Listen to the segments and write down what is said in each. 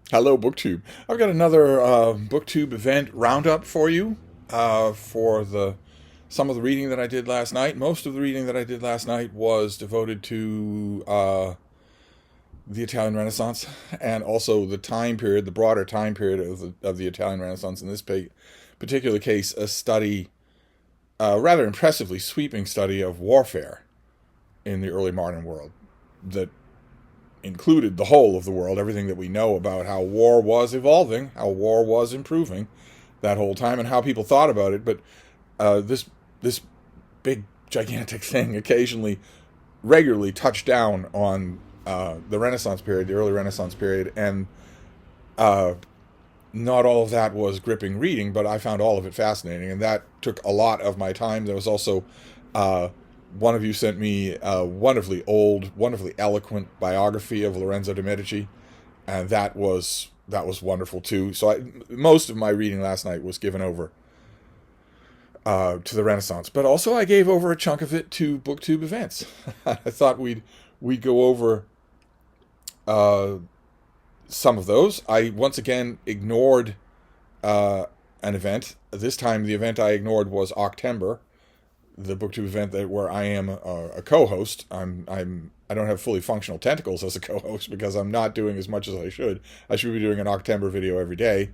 Hello, BookTube. I've got another BookTube event roundup for you for some of the reading that I did last night. Most of the reading that I did last night was devoted to the Italian Renaissance and also the time period, the broader time period of the Italian Renaissance. In this particular case, a study, a rather impressively sweeping study of warfare in the early modern world that included the whole of the world, everything that we know about how war was evolving, how war was improving that whole time, and how people thought about it. But this big gigantic thing occasionally, regularly touched down on the Renaissance period, the early Renaissance period, and not all of that was gripping reading, but I found all of it fascinating, and that took a lot of my time. There was also one of you sent me a wonderfully old, wonderfully eloquent biography of Lorenzo de' Medici, and that was wonderful too. So most of my reading last night was given over to the Renaissance, but also I gave over a chunk of it to BookTube events. I thought we'd go over some of those. I once again ignored an event. This time, the event I ignored was October, the BookTube event where I am a co-host. I don't have fully functional tentacles as a co-host because I'm not doing as much as I should. I should be doing an October video every day,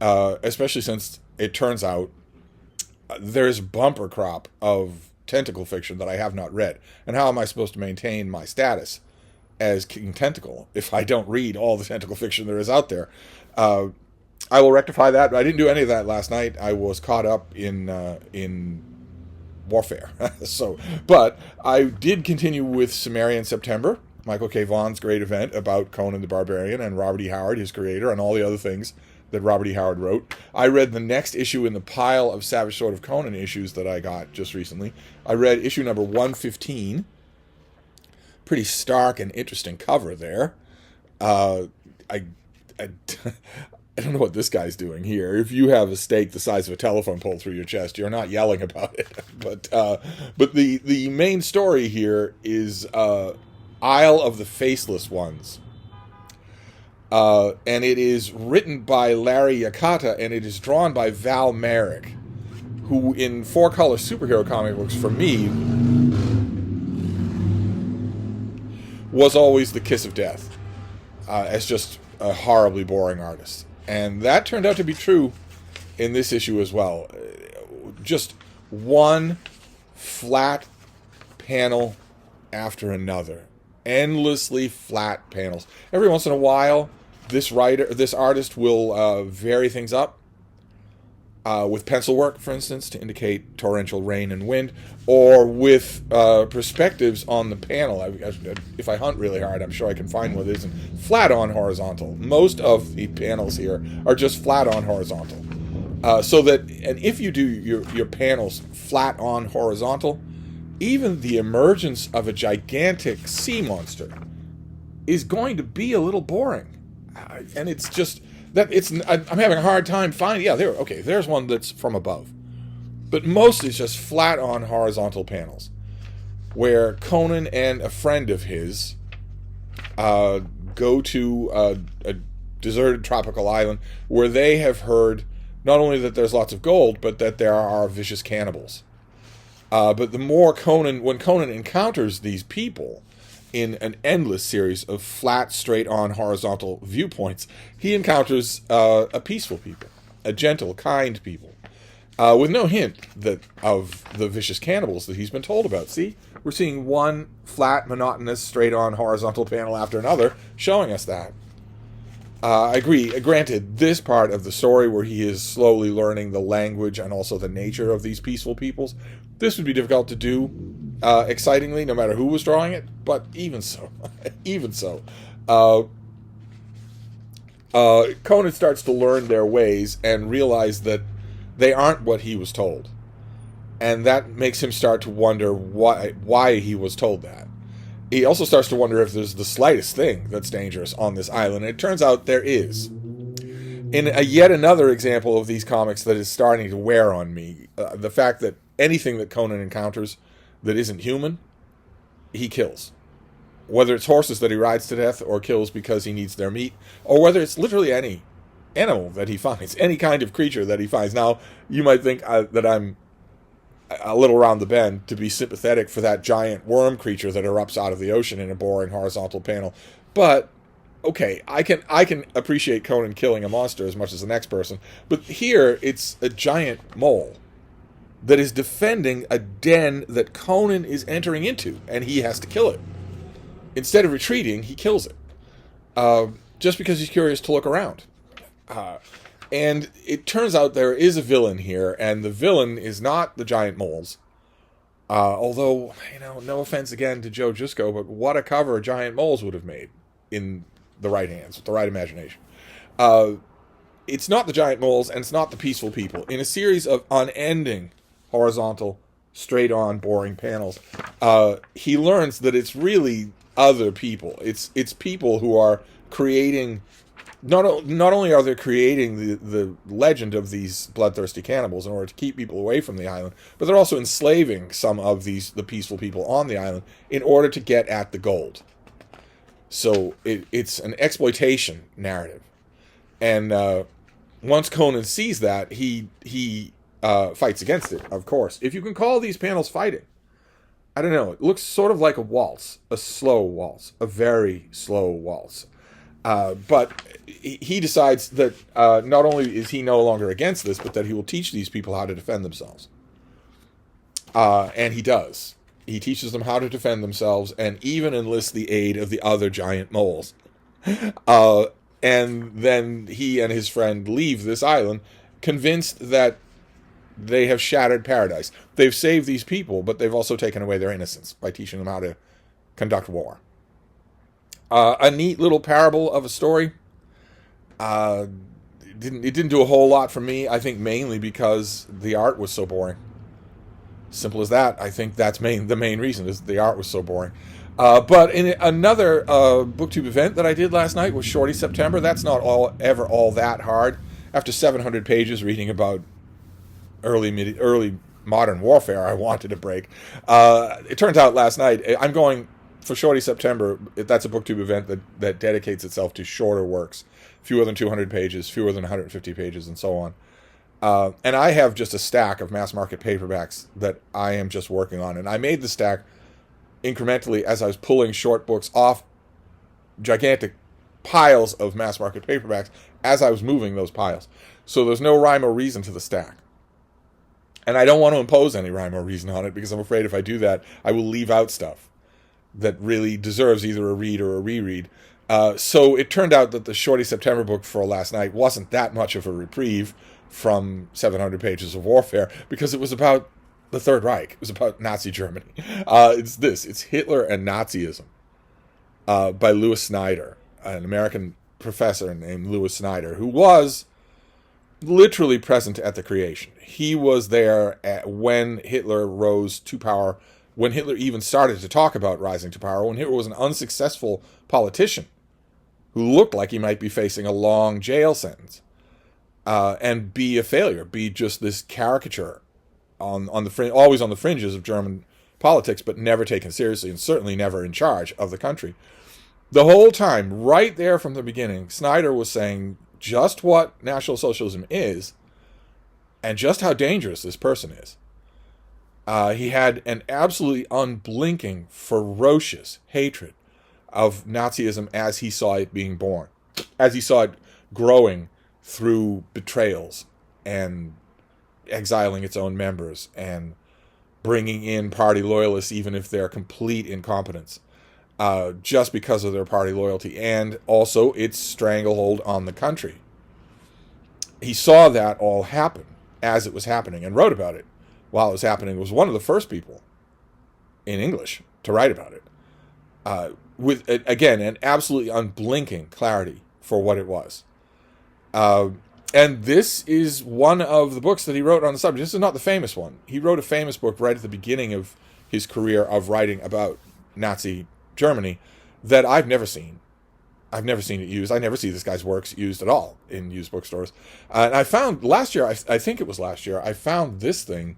especially since it turns out there's a bumper crop of tentacle fiction that I have not read. And how am I supposed to maintain my status as King Tentacle if I don't read all the tentacle fiction there is out there? I will rectify that. I didn't do any of that last night. I was caught up in warfare. But I did continue with Sumerian September, Michael K. Vaughan's great event about Conan the Barbarian and Robert E. Howard, his creator, and all the other things that Robert E. Howard wrote. I read the next issue in the pile of Savage Sword of Conan issues that I got just recently. I read issue number 115. Pretty stark and interesting cover there. I don't know what this guy's doing here. If you have a stake the size of a telephone pole through your chest, you're not yelling about it. But the main story here is Isle of the Faceless Ones. And it is written by Larry Yakata, and it is drawn by Val Merrick, who in 4-color superhero comic books, for me, was always the kiss of death, as just a horribly boring artist. And that turned out to be true in this issue as well. Just one flat panel after another. Endlessly flat panels. Every once in a while, this artist will vary things up with pencil work, for instance, to indicate torrential rain and wind, or with perspectives on the panel. If I hunt really hard, I'm sure I can find one that isn't flat on horizontal. Most of the panels here are just flat on horizontal. And if you do your panels flat on horizontal, even the emergence of a gigantic sea monster is going to be a little boring. And it's just I'm having a hard time finding. Yeah, there's one that's from above, but most is just flat on horizontal panels, where Conan and a friend of his go to a deserted tropical island where they have heard not only that there's lots of gold, but that there are vicious cannibals. But the more when Conan encounters these people in an endless series of flat, straight-on, horizontal viewpoints, he encounters a peaceful people, a gentle, kind people, with no hint of the vicious cannibals that he's been told about. See, we're seeing one flat, monotonous, straight-on, horizontal panel after another, showing us that. I agree. Granted, this part of the story where he is slowly learning the language and also the nature of these peaceful peoples, this would be difficult to do excitingly, no matter who was drawing it. But even so, Conan starts to learn their ways and realize that they aren't what he was told, and that makes him start to wonder why he was told that. He also starts to wonder if there's the slightest thing that's dangerous on this island. And it turns out there is. In yet another example of these comics that is starting to wear on me, the fact that anything that Conan encounters that isn't human, he kills. whether it's horses that he rides to death or kills because he needs their meat, or whether it's literally any animal that he finds, any kind of creature that he finds. Now, you might think that I'm a little around the bend to be sympathetic for that giant worm creature that erupts out of the ocean in a boring horizontal panel, but okay, I can appreciate Conan killing a monster as much as the next person, but here it's a giant mole that is defending a den that Conan is entering into, and he has to kill it. Instead of retreating, he kills it, just because he's curious to look around. And it turns out there is a villain here, and the villain is not the giant moles. Although, no offense again to Joe Jusko, but what a cover giant moles would have made in the right hands, with the right imagination. It's not the giant moles, and it's not the peaceful people. In a series of unending, horizontal, straight-on, boring panels, he learns that it's really other people. It's people who are creating... Not only are they creating the legend of these bloodthirsty cannibals in order to keep people away from the island, but they're also enslaving some of the peaceful people on the island in order to get at the gold. So it's an exploitation narrative. And once Conan sees that, he fights against it, of course. If you can call these panels fighting. I don't know. It looks sort of like a waltz, a slow waltz, a very slow waltz. But he decides that not only is he no longer against this, but that he will teach these people how to defend themselves. And he does. He teaches them how to defend themselves and even enlists the aid of the other giant moles. And then he and his friend leave this island, convinced that they have shattered paradise. They've saved these people, but they've also taken away their innocence by teaching them how to conduct war. A neat little parable of a story. It didn't do a whole lot for me, I think mainly because the art was so boring. Simple as that. I think that's the main reason, is the art was so boring. But in another BookTube event that I did last night was Shorty September. That's not ever all that hard. After 700 pages reading about early modern warfare, I wanted a break. It turns out last night, I'm going... For Shorty September, that's a BookTube event that dedicates itself to shorter works. Fewer than 200 pages, fewer than 150 pages, and so on. And I have just a stack of mass market paperbacks that I am just working on. And I made the stack incrementally as I was pulling short books off gigantic piles of mass market paperbacks as I was moving those piles. So there's no rhyme or reason to the stack. And I don't want to impose any rhyme or reason on it, because I'm afraid if I do that, I will leave out stuff that really deserves either a read or a reread. So it turned out that the Shorty September book for last night wasn't that much of a reprieve from 700 pages of warfare, because it was about the Third Reich. It was about Nazi Germany. It's Hitler and Nazism by Louis Snyder, an American professor named Louis Snyder, who was literally present at the creation. He was there when Hitler rose to power, when Hitler even started to talk about rising to power, when Hitler was an unsuccessful politician who looked like he might be facing a long jail sentence, and be a failure, be just this caricature on the always on the fringes of German politics, but never taken seriously, and certainly never in charge of the country. The whole time, right there from the beginning, Snyder was saying just what National Socialism is, and just how dangerous this person is. He had an absolutely unblinking, ferocious hatred of Nazism as he saw it being born, as he saw it growing through betrayals and exiling its own members and bringing in party loyalists even if they're complete incompetence, just because of their party loyalty, and also its stranglehold on the country. He saw that all happen as it was happening and wrote about it while it was happening. Was one of the first people in English to write about it, with, again, an absolutely unblinking clarity for what it was. And this is one of the books that he wrote on the subject. This is not the famous one. He wrote a famous book right at the beginning of his career of writing about Nazi Germany that I've never seen. I've never seen it used. I never see this guy's works used at all in used bookstores. And I found last year, I think it was last year, I found this thing.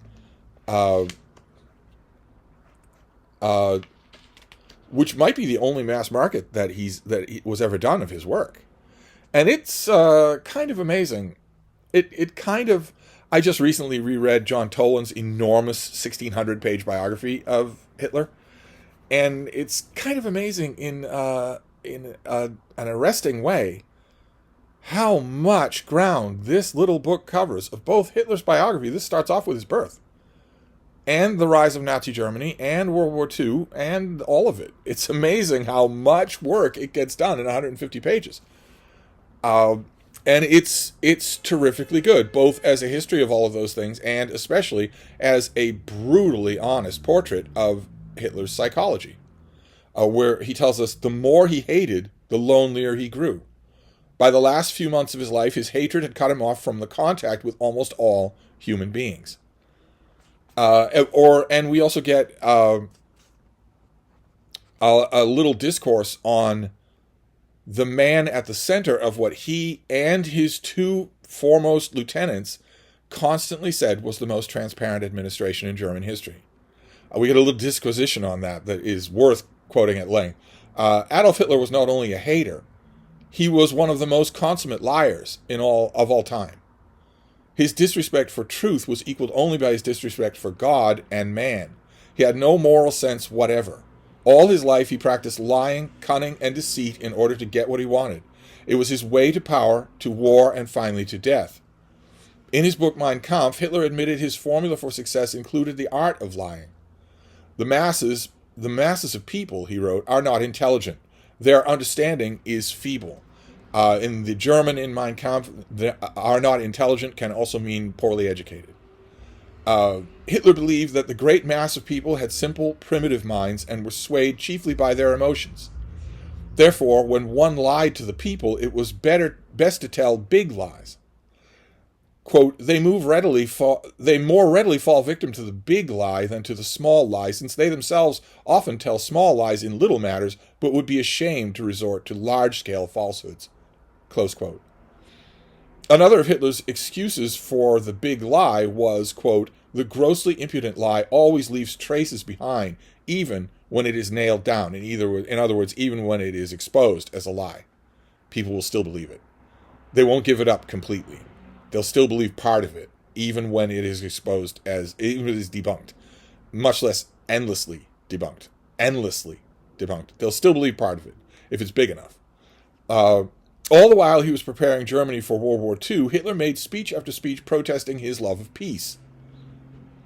which might be the only mass market that was ever done of his work. And it's kind of amazing. It kind of... I just recently reread John Toland's enormous 1,600-page biography of Hitler, and it's kind of amazing in an arresting way how much ground this little book covers of both Hitler's biography. This starts off with his birth, and the rise of Nazi Germany, and World War II, and all of it. It's amazing how much work it gets done in 150 pages. And it's terrifically good, both as a history of all of those things and especially as a brutally honest portrait of Hitler's psychology, where he tells us the more he hated, the lonelier he grew. By the last few months of his life, his hatred had cut him off from the contact with almost all human beings. And we also get a little discourse on the man at the center of what he and his two foremost lieutenants constantly said was the most transparent administration in German history. We get a little disquisition on that is worth quoting at length. Adolf Hitler was not only a hater, he was one of the most consummate liars of all time. His disrespect for truth was equaled only by his disrespect for God and man. He had no moral sense whatever. All his life he practiced lying, cunning, and deceit in order to get what he wanted. It was his way to power, to war, and finally to death. In his book Mein Kampf, Hitler admitted his formula for success included the art of lying. The masses of people, he wrote, are not intelligent. Their understanding is feeble. In the German in Mein Kampf, are not intelligent can also mean poorly educated. Hitler believed that the great mass of people had simple, primitive minds and were swayed chiefly by their emotions. Therefore, when one lied to the people, it was best to tell big lies. Quote, they more readily fall victim to the big lie than to the small lie, since they themselves often tell small lies in little matters, but would be ashamed to resort to large-scale falsehoods. Close quote. Another of Hitler's excuses for the big lie was, quote, the grossly impudent lie always leaves traces behind, even when it is nailed down. In other words, even when it is exposed as a lie. People will still believe it. They won't give it up completely. They'll still believe part of it, even when it is exposed even when it is debunked. Much less endlessly debunked. Endlessly debunked. They'll still believe part of it, if it's big enough. All the while he was preparing Germany for World War II, Hitler made speech after speech protesting his love of peace.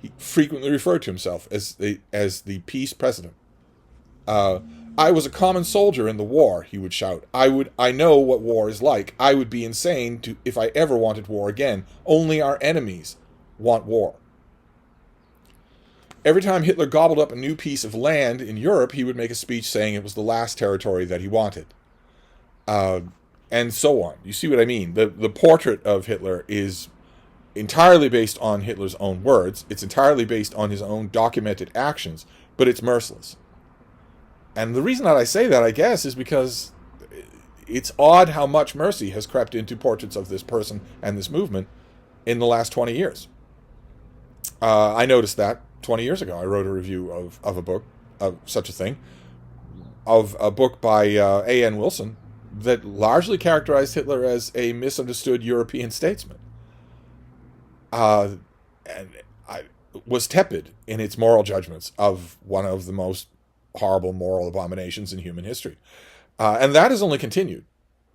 He frequently referred to himself as the peace president. I was a common soldier in the war, he would shout. I know what war is like. I would be insane if I ever wanted war again. Only our enemies want war. Every time Hitler gobbled up a new piece of land in Europe, he would make a speech saying it was the last territory that he wanted. And so on. You see what I mean? The portrait of Hitler is entirely based on Hitler's own words. It's entirely based on his own documented actions, but it's merciless. And the reason that I say that, I guess, is because it's odd how much mercy has crept into portraits of this person and this movement in the last 20 years. I noticed that 20 years ago. I wrote a review of a book, of such a thing, of a book by A.N. Wilson, that largely characterized Hitler as a misunderstood European statesman. And I was tepid in its moral judgments of one of the most horrible moral abominations in human history. And that has only continued.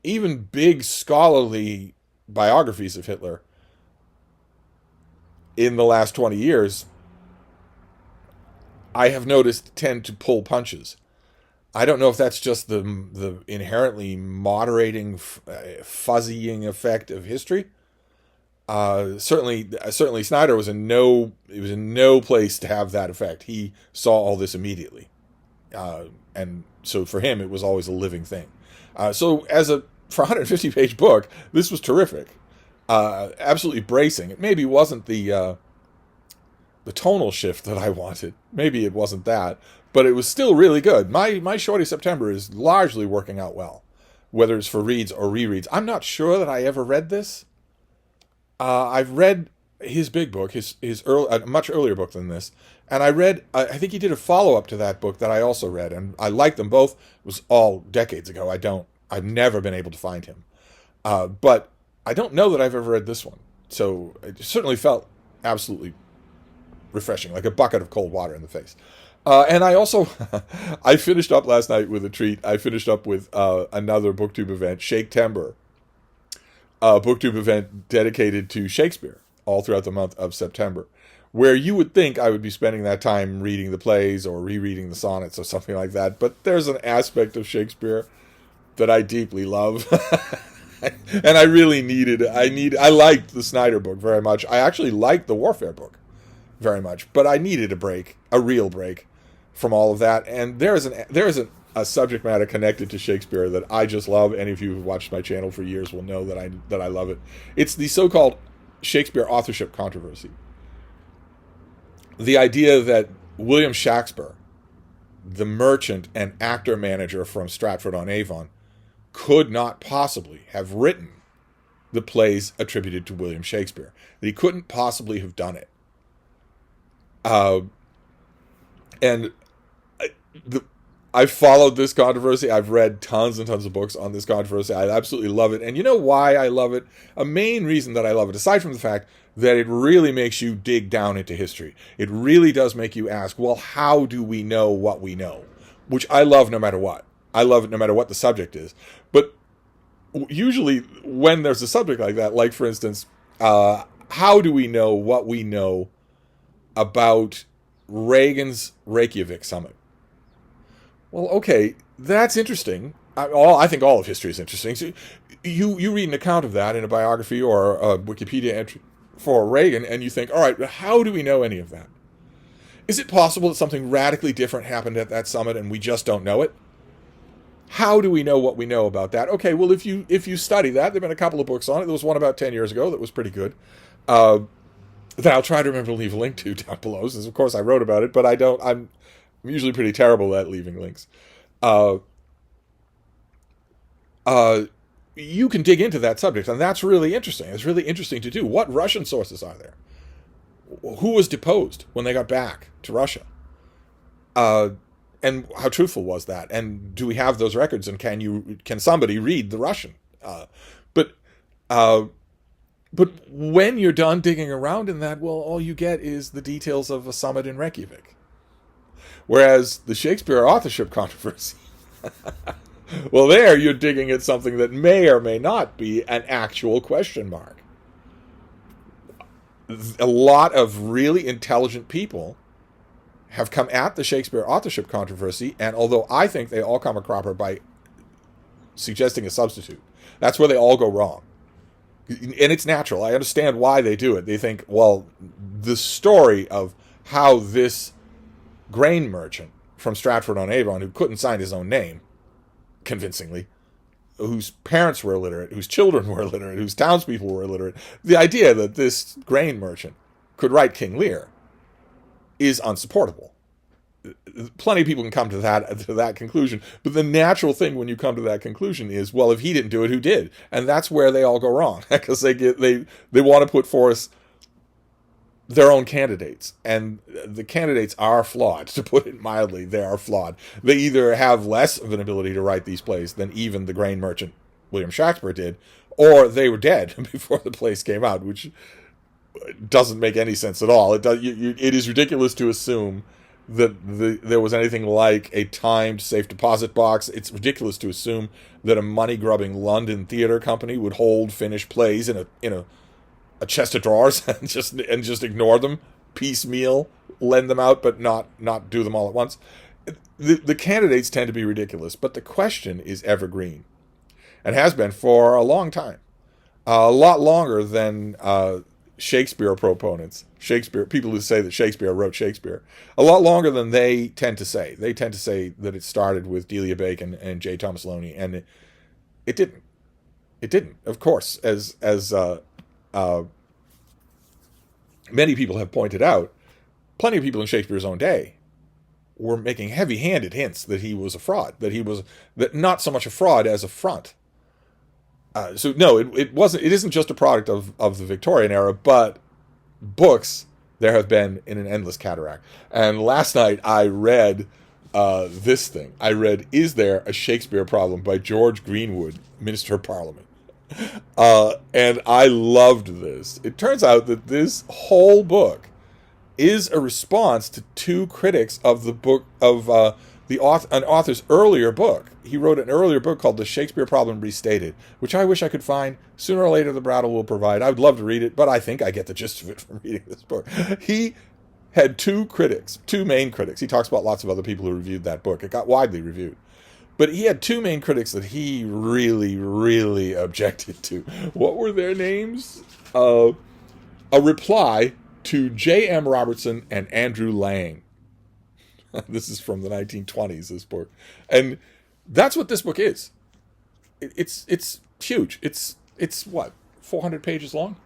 Even big scholarly biographies of Hitler in the last 20 years, I have noticed, tend to pull punches. I don't know if that's just the inherently moderating, fuzzying effect of history. Certainly Snyder was in no place to have that effect. He saw all this immediately. And so for him, it was always a living thing. So for a 150-page book, this was terrific. Absolutely bracing. It maybe wasn't the tonal shift that I wanted. Maybe it wasn't that. But it was still really good. My Shorty September is largely working out well, whether it's for reads or rereads. I'm not sure that I ever read this. I've read his big book, his early, a much earlier book than this, and I read. I think he did a follow up to that book that I also read, and I liked them both. It was all decades ago. I've never been able to find him, but I don't know that I've ever read this one. So it certainly felt absolutely refreshing, like a bucket of cold water in the face. And I also, I finished up last night with a treat. I finished up with another BookTube event, Shake-Tember, a BookTube event dedicated to Shakespeare all throughout the month of September, where you would think I would be spending that time reading the plays or rereading the sonnets or something like that. But there's an aspect of Shakespeare that I deeply love. And I really I liked the Snyder book very much. I actually liked the Warfare book very much, but I needed a break, a real break from all of that. And there is a subject matter connected to Shakespeare that I just love. Any of you who've watched my channel for years will know that I love it. It's the so-called Shakespeare authorship controversy. The idea that William Shakespeare, the merchant and actor manager from Stratford-on-Avon, could not possibly have written the plays attributed to William Shakespeare. That he couldn't possibly have done it. I've followed this controversy. I've read tons and tons of books on this controversy. I absolutely love it. And you know why I love it? A main reason that I love it, aside from the fact that it really makes you dig down into history. It really does make you ask, well, how do we know what we know? Which I love no matter what. I love it no matter what the subject is. But usually when there's a subject like that, like for instance, how do we know what we know about Reagan's Reykjavik summit? Well, okay, that's interesting. I think all of history is interesting. So you read an account of that in a biography or a Wikipedia entry for Reagan, and you think, all right, how do we know any of that? Is it possible that something radically different happened at that summit and we just don't know it? How do we know what we know about that? Okay, well, if you study that, there have been a couple of books on it. There was one about 10 years ago that was pretty good. That I'll try to remember to leave a link to down below, since of course I wrote about it, but I'm usually pretty terrible at leaving links. You can dig into that subject, and that's really interesting. It's really interesting to do. What Russian sources are there? Who was deposed when they got back to Russia? And how truthful was that? And do we have those records? And can somebody read the Russian? But when you're done digging around in that, well, all you get is the details of a summit in Reykjavik. Whereas the Shakespeare authorship controversy, well, there you're digging at something that may or may not be an actual question mark. A lot of really intelligent people have come at the Shakespeare authorship controversy, and although I think they all come a cropper by suggesting a substitute, that's where they all go wrong. And it's natural. I understand why they do it. They think, well, the story of how this grain merchant from Stratford-on-Avon, who couldn't sign his own name convincingly, whose parents were illiterate, whose children were illiterate, whose townspeople were illiterate, the idea that this grain merchant could write King Lear is unsupportable. Plenty of people can come to that conclusion, but the natural thing when you come to that conclusion is, well, if he didn't do it, who did? And that's where they all go wrong, because they want to put forth their own candidates, and the candidates are flawed, to put it mildly. They are flawed. They either have less of an ability to write these plays than even the grain merchant William Shakespeare did, or they were dead before the plays came out, which doesn't make any sense at all. It is ridiculous to assume that there was anything like a timed safe deposit box. It's ridiculous to assume that a money-grubbing London theater company would hold finished plays in a chest of drawers and just ignore them, piecemeal, lend them out, but not do them all at once. The candidates tend to be ridiculous, but the question is evergreen, and has been for a long time, a lot longer than Shakespeare proponents, people who say that Shakespeare wrote Shakespeare, a lot longer than they tend to say. They tend to say that it started with Delia Bacon and J. Thomas Loney, and it didn't. It didn't. Of course, as many people have pointed out, plenty of people in Shakespeare's own day were making heavy-handed hints that he was a fraud, that not so much a fraud as a front. So no, it wasn't. It isn't just a product of the Victorian era, but books there have been in an endless cataract. And last night I read this thing. I read Is There a Shakespeare Problem by George Greenwood, Minister of Parliament. And I loved this. It turns out that this whole book is a response to two critics of the book of an author's earlier book. He wrote an earlier book called The Shakespeare Problem Restated, which I wish I could find. Sooner or later, the Brattle will provide. I would love to read it, but I think I get the gist of it from reading this book. He had two main critics. He talks about lots of other people who reviewed that book. It got widely reviewed. But he had two main critics that he really, really objected to. What were their names? A reply to J.M. Robertson and Andrew Lang. This is from the 1920s, this book. And that's what this book is. It's huge. It's what, 400 pages long?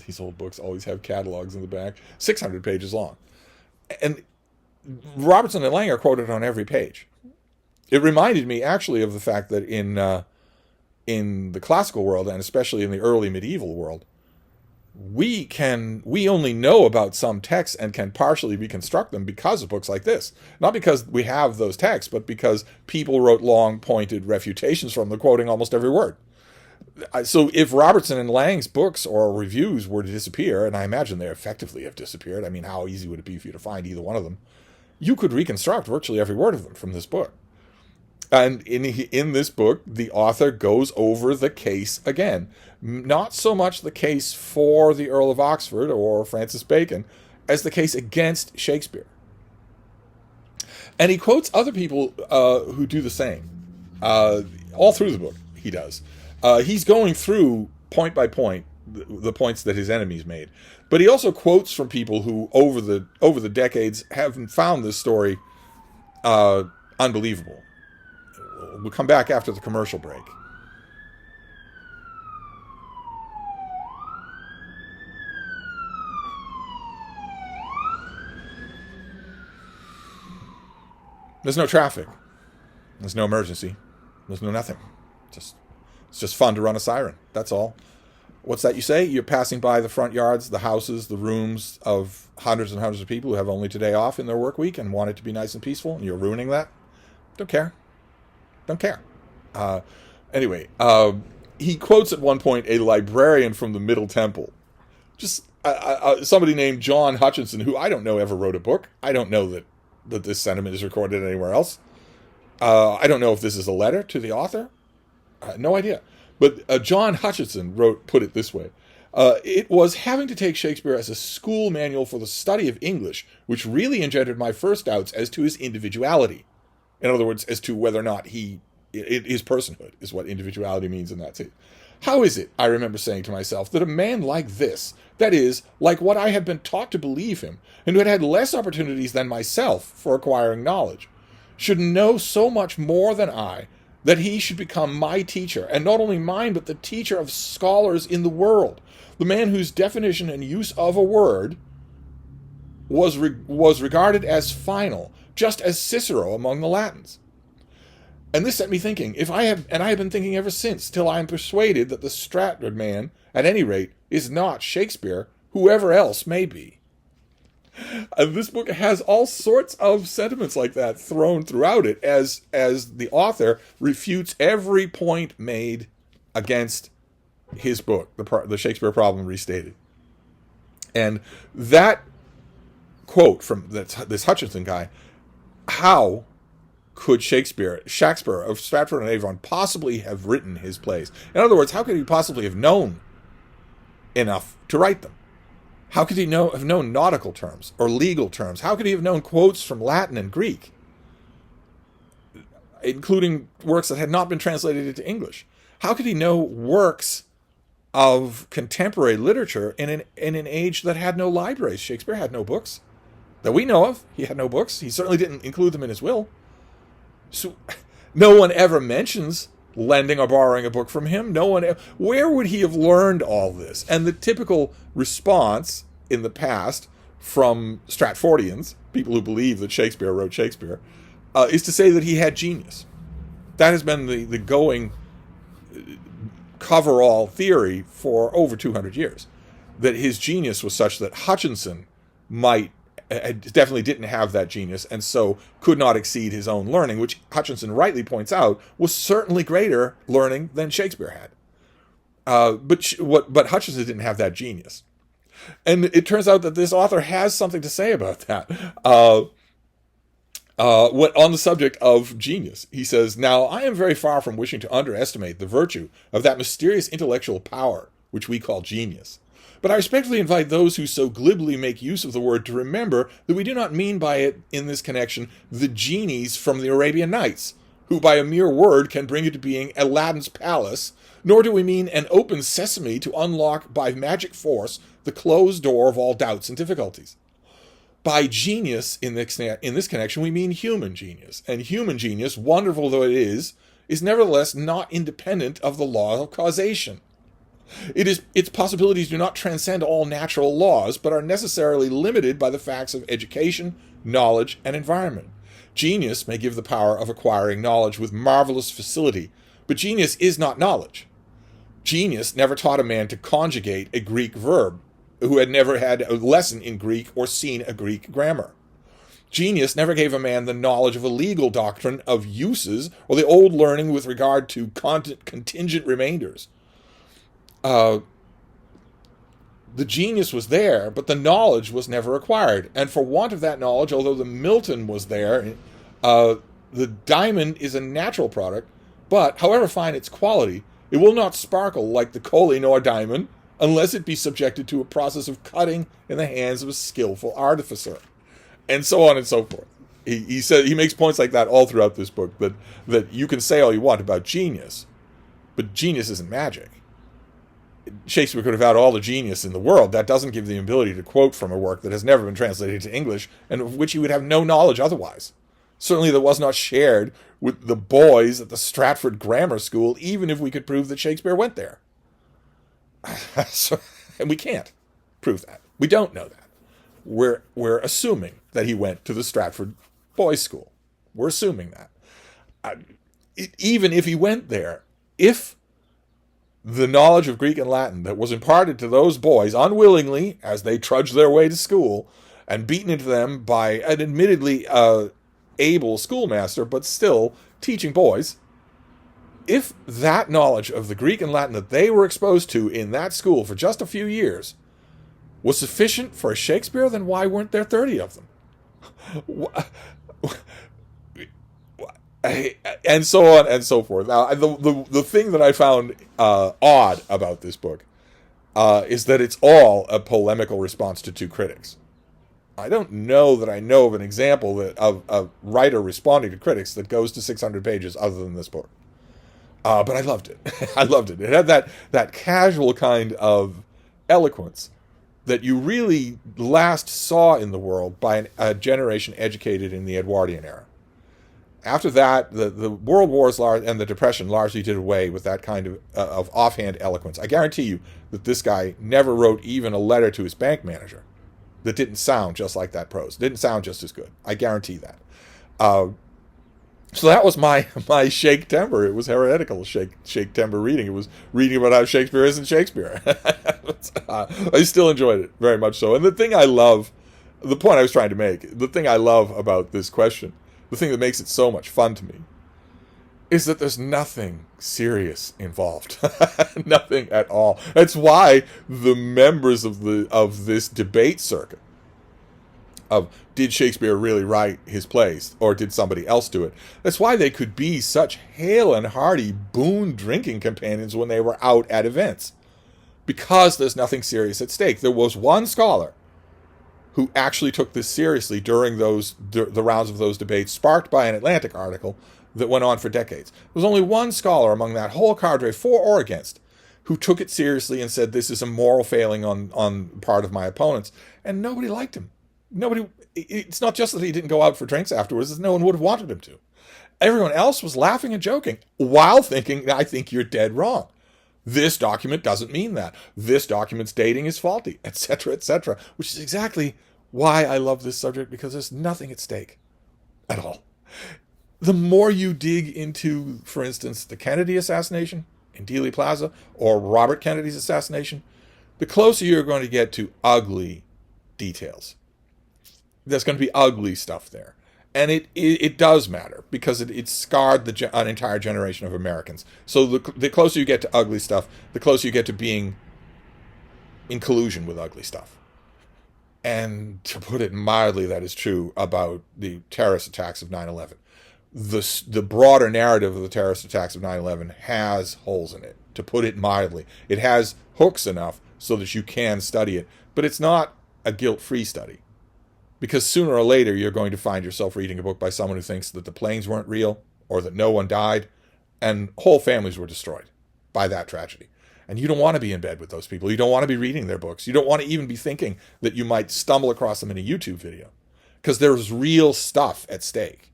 These old books always have catalogs in the back. 600 pages long. And Robertson and Lang are quoted on every page. It reminded me actually of the fact that in the classical world, and especially in the early medieval world, we only know about some texts and can partially reconstruct them because of books like this. Not because we have those texts, but because people wrote long, pointed refutations from them, quoting almost every word. So if Robertson and Lang's books or reviews were to disappear, and I imagine they effectively have disappeared, I mean, how easy would it be for you to find either one of them? You could reconstruct virtually every word of them from this book. And in this book, the author goes over the case again. Not so much the case for the Earl of Oxford or Francis Bacon as the case against Shakespeare. And he quotes other people who do the same. All through the book, he does. He's going through, point by point, the points that his enemies made. But he also quotes from people who, over the decades, have found this story unbelievable. We'll come back after the commercial break. There's no traffic. There's no emergency. There's no nothing. It's just fun to run a siren. That's all. What's that you say? You're passing by the front yards, the houses, the rooms of hundreds and hundreds of people who have only today off in their work week and want it to be nice and peaceful, and you're ruining that? Don't care. Don't care. Anyway, he quotes at one point a librarian from the Middle Temple. Just somebody named John Hutchinson, who I don't know ever wrote a book. I don't know that this sentiment is recorded anywhere else. I don't know if this is a letter to the author. No idea. But John Hutchinson put it this way. It was having to take Shakespeare as a school manual for the study of English, which really engendered my first doubts as to his individuality. In other words, as to whether or not his personhood is what individuality means in that sense. How is it, I remember saying to myself, that a man like this, that is, like what I had been taught to believe him, and who had had less opportunities than myself for acquiring knowledge, should know so much more than I, that he should become my teacher, and not only mine, but the teacher of scholars in the world, the man whose definition and use of a word was regarded as final, just as Cicero among the Latins. And this set me thinking, I have been thinking ever since, till I am persuaded that the Stratford man, at any rate, is not Shakespeare, whoever else may be. And this book has all sorts of sentiments like that thrown throughout it as the author refutes every point made against his book, The Shakespeare Problem Restated. And that quote from this Hutchinson guy, how could Shakespeare of Stratford and Avon possibly have written his plays? In other words, how could he possibly have known enough to write them? How could he have known nautical terms or legal terms? How could he have known quotes from Latin and Greek, including works that had not been translated into English? How could he know works of contemporary literature in an age that had no libraries? Shakespeare had no books that we know of. He had no books. He certainly didn't include them in his will. So no one ever mentions lending or borrowing a book from him. Where would he have learned all this? And the typical response in the past from Stratfordians, people who believe that Shakespeare wrote Shakespeare, is to say that he had genius. That has been the going cover-all theory for over 200 years. That his genius was such that Hutchinson definitely didn't have that genius, and so could not exceed his own learning, which Hutchinson rightly points out was certainly greater learning than Shakespeare had. But Hutchinson didn't have that genius. And it turns out that this author has something to say about that. On the subject of genius, he says, "Now, I am very far from wishing to underestimate the virtue of that mysterious intellectual power which we call genius. But I respectfully invite those who so glibly make use of the word to remember that we do not mean by it in this connection the genies from the Arabian Nights, who by a mere word can bring into being Aladdin's palace, nor do we mean an open sesame to unlock by magic force the closed door of all doubts and difficulties. By genius in this connection we mean human genius, and human genius, wonderful though it is nevertheless not independent of the law of causation. Its possibilities do not transcend all natural laws, but are necessarily limited by the facts of education, knowledge, and environment. Genius may give the power of acquiring knowledge with marvelous facility, but genius is not knowledge. Genius never taught a man to conjugate a Greek verb, who had never had a lesson in Greek or seen a Greek grammar. Genius never gave a man the knowledge of a legal doctrine of uses or the old learning with regard to contingent remainders. The genius was there, but the knowledge was never acquired. And for want of that knowledge, although the Milton was there, the diamond is a natural product, but however fine its quality, it will not sparkle like the Koh-i-Noor diamond unless it be subjected to a process of cutting in the hands of a skillful artificer. And so on and so forth. He makes points like that all throughout this book, that you can say all you want about genius, but genius isn't magic. Shakespeare could have had all the genius in the world. That doesn't give the ability to quote from a work that has never been translated to English and of which he would have no knowledge otherwise. Certainly that was not shared with the boys at the Stratford Grammar School, even if we could prove that Shakespeare went there. And we can't prove that. We don't know that. We're assuming that he went to the Stratford Boys' School. We're assuming that. Even if he went there, if the knowledge of Greek and Latin that was imparted to those boys unwillingly as they trudged their way to school and beaten into them by an admittedly able schoolmaster, but still teaching boys, if that knowledge of the Greek and Latin that they were exposed to in that school for just a few years was sufficient for a Shakespeare, then why weren't there 30 of them? And so on and so forth. Now, the thing that I found odd about this book is that it's all a polemical response to two critics. I don't know that I know of an example of a writer responding to critics that goes to 600 pages other than this book. But I loved it. I loved it. It had that casual kind of eloquence that you really last saw in the world by a generation educated in the Edwardian era. After that, the World Wars and the Depression largely did away with that kind of offhand eloquence. I guarantee you that this guy never wrote even a letter to his bank manager that didn't sound just like that prose. Didn't sound just as good. I guarantee that. So that was my Shake Timber. It was heretical Shake Timber reading. It was reading about how Shakespeare isn't Shakespeare. I still enjoyed it very much so. And the thing I love, the point I was trying to make, the thing I love about this question, the thing that makes it so much fun to me, is that there's nothing serious involved. Nothing at all. That's why the members of this debate circuit of did Shakespeare really write his plays or did somebody else do it, that's why they could be such hale and hearty boon drinking companions when they were out at events. Because there's nothing serious at stake. There was one scholar who actually took this seriously during the rounds of those debates, sparked by an Atlantic article that went on for decades. There was only one scholar among that whole cadre, for or against, who took it seriously and said this is a moral failing on part of my opponents, and nobody liked him. Nobody. It's not just that he didn't go out for drinks afterwards, it's no one would have wanted him to. Everyone else was laughing and joking while thinking, I think you're dead wrong. This document doesn't mean that. This document's dating is faulty, etc., etc., which is exactly why I love this subject, because there's nothing at stake at all. The more you dig into, for instance, the Kennedy assassination, in Dealey Plaza or Robert Kennedy's assassination, the closer you're going to get to ugly details. There's going to be ugly stuff there. And it does matter because it scarred an entire generation of Americans. So the closer you get to ugly stuff, the closer you get to being in collusion with ugly stuff. And to put it mildly, that is true about the terrorist attacks of 9/11. The broader narrative of the terrorist attacks of 9/11 has holes in it, to put it mildly. It has hooks enough so that you can study it, but it's not a guilt-free study. Because sooner or later, you're going to find yourself reading a book by someone who thinks that the planes weren't real, or that no one died, and whole families were destroyed by that tragedy. And you don't want to be in bed with those people. You don't want to be reading their books. You don't want to even be thinking that you might stumble across them in a YouTube video. Because there's real stuff at stake.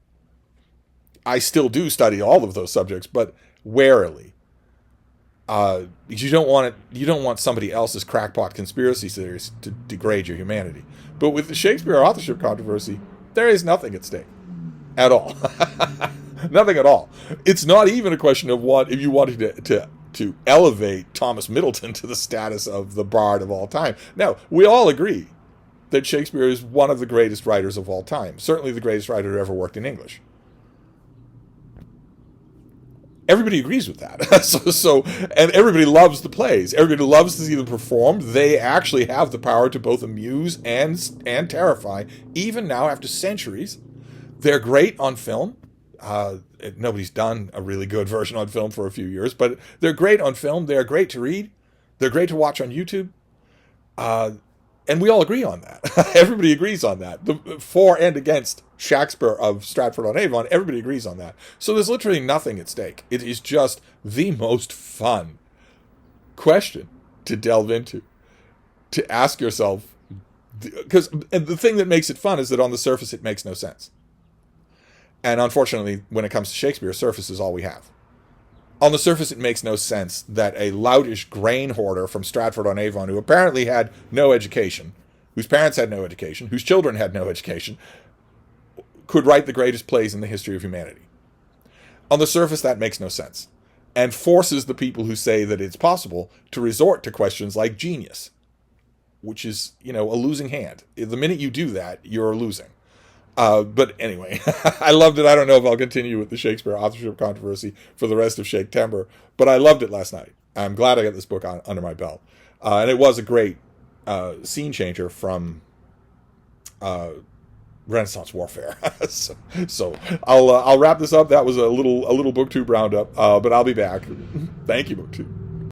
I still do study all of those subjects, but warily. You don't want somebody else's crackpot conspiracy theories to degrade your humanity. But with the Shakespeare authorship controversy, there is nothing at stake. At all. Nothing at all. It's not even a question of if you wanted to elevate Thomas Middleton to the status of the bard of all time. Now, we all agree that Shakespeare is one of the greatest writers of all time. Certainly the greatest writer who ever worked in English. Everybody agrees with that. And everybody loves the plays. Everybody loves to see them performed. They actually have the power to both amuse and terrify, even now after centuries. They're great on film. Nobody's done a really good version on film for a few years, but they're great on film. They're great to read. They're great to watch on YouTube. And we all agree on that. Everybody agrees on that. The for and against Shakespeare of Stratford-on-Avon, everybody agrees on that. So there's literally nothing at stake. It is just the most fun question to delve into, to ask yourself, because the thing that makes it fun is that on the surface it makes no sense. And unfortunately, when it comes to Shakespeare, surface is all we have. On the surface, it makes no sense that a loutish grain hoarder from Stratford-on-Avon, who apparently had no education, whose parents had no education, whose children had no education, could write the greatest plays in the history of humanity. On the surface, that makes no sense, and forces the people who say that it's possible to resort to questions like genius, which is, a losing hand. The minute you do that, you're losing. But anyway, I loved it. I don't know if I'll continue with the Shakespeare authorship controversy for the rest of Shake-Tember, but I loved it last night. I'm glad I got this book under my belt. And it was a great scene changer from Renaissance warfare. so I'll wrap this up. That was a little BookTube roundup, but I'll be back. Thank you, BookTube.